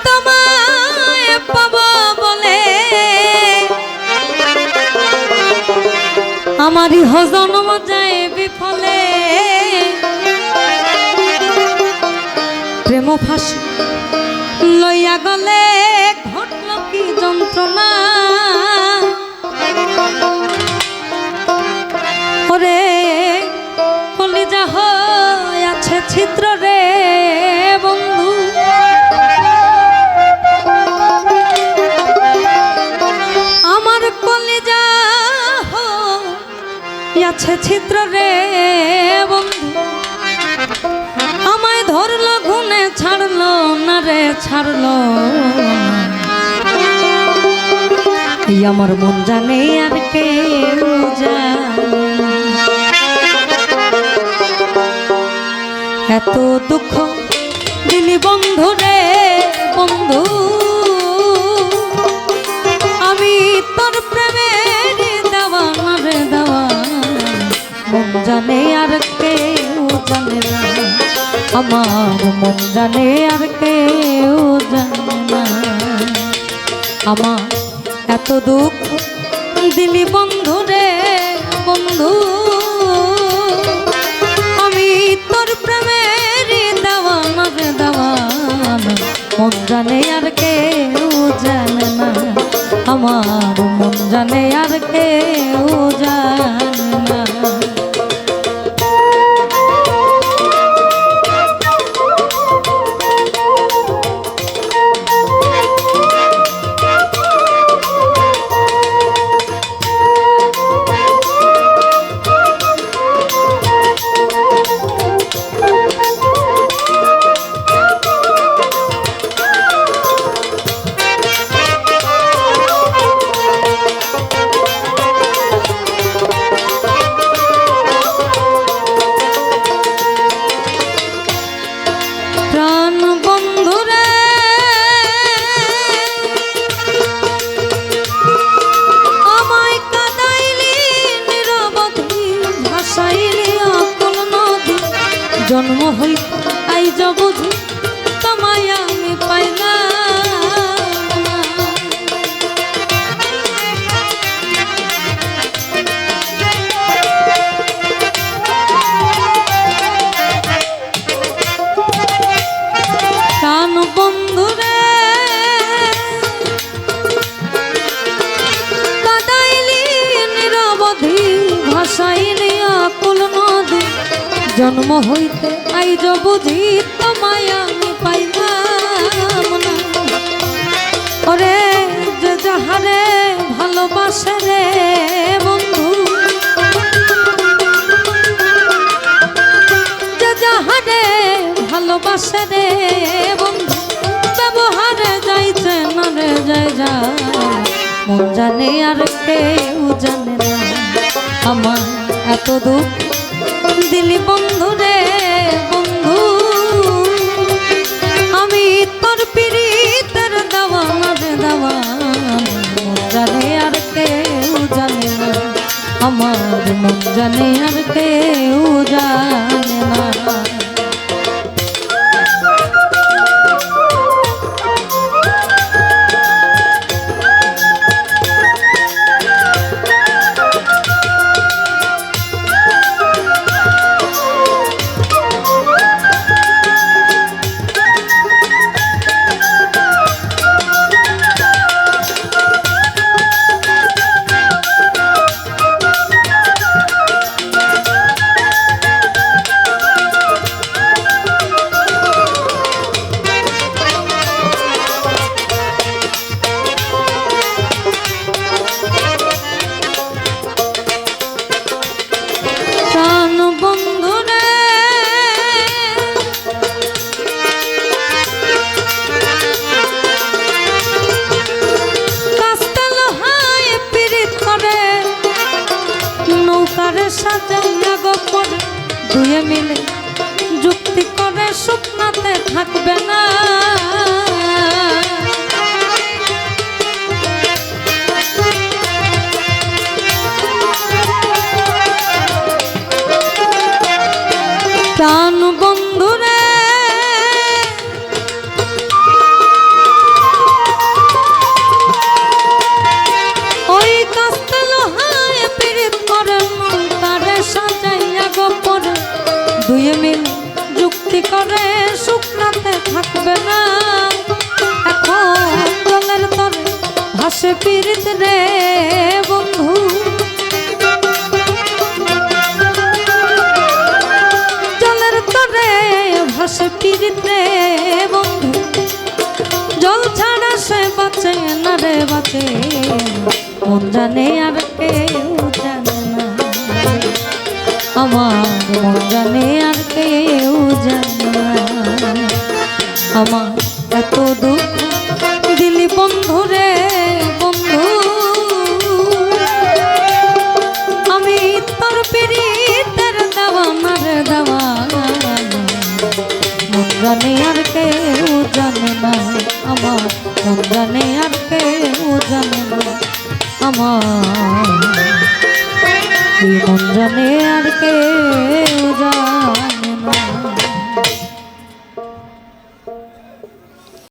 তোমায় পাবো বলে আমারই জন্ম যায় বিফলে প্রেম ফাঁসি লইয়া গলে ঘটল কি যন্ত্রণা ওরে কলিজা হয়ে আছে ছিদ্র রে বন্ধু আমার কলিজা হয়ে আছে ছিদ্র রে বন্ধু আমায় ধরলো ঘুনে ছাড়লো না রে ছাড়লো এই আমার মন জানে আর কেউ জানে এত দুঃখ দিলি বন্ধু রে বন্ধু আমি তোর প্রেমের দেওয়ানা রে দেওয়ানা মন জানে আর কেউ জানে না আমার মন জানে আর কেউ জানে না আমার এত দুঃখ দিলি বন্ধু রে বন্ধু আমি তোর প্রেমের দেওয়ানা রে দেওয়ানা মন জানে আর কেউ জানে না আমার মন জানে আর কেউ জানে না জন্ম হই আইজ বুঝি তোমায় আমি পাইলাম প্রাণ বন্ধু রে কাদাইলি নিরবধি ভাসাইলি আকুল নদী জন্ম হইতে আইজ বুঝি তোমায় আমি পাইলাম না ওরে যে যাহারে ভালোবাসে রে বন্ধু যে যাহারে ভালোবাসে রে বন্ধু ব্যবহারে যাইছে না রে যায় যা মন জানে আর কেউ জানে না আমার এত দুঃখ দিলি বন্ধু রে বন্ধু আমি তোর পিরিতের দেওয়ানা রে দেওয়ানা মন জানে আর কেউ জানে না আমার মন জানে আর কেউ জানে না দুয়ে মিলে যুক্তি করে শুকনাতে থাকবে না প্রাণ বন্ধুরে থাকবে না এখন জলের তরে ভাসে পীড়িত রে বন্ধু জলের তরে ভাসে পীড়িত রে বন্ধু জল ছাড়া সে বাঁচে না রে বাঁচে মন জানে আর কেউ জানে না আমার মন জানে আর কেউ জানে না আমার এত দুঃখ দিলি বন্ধু রে বন্ধু আমি তোর পীড়িতের দেওয়ানা রে দেওয়ানা মন জানে আর কেউ জানে না আমার মন জানে আর কেউ জানে না আমার মন জানে আর কেউ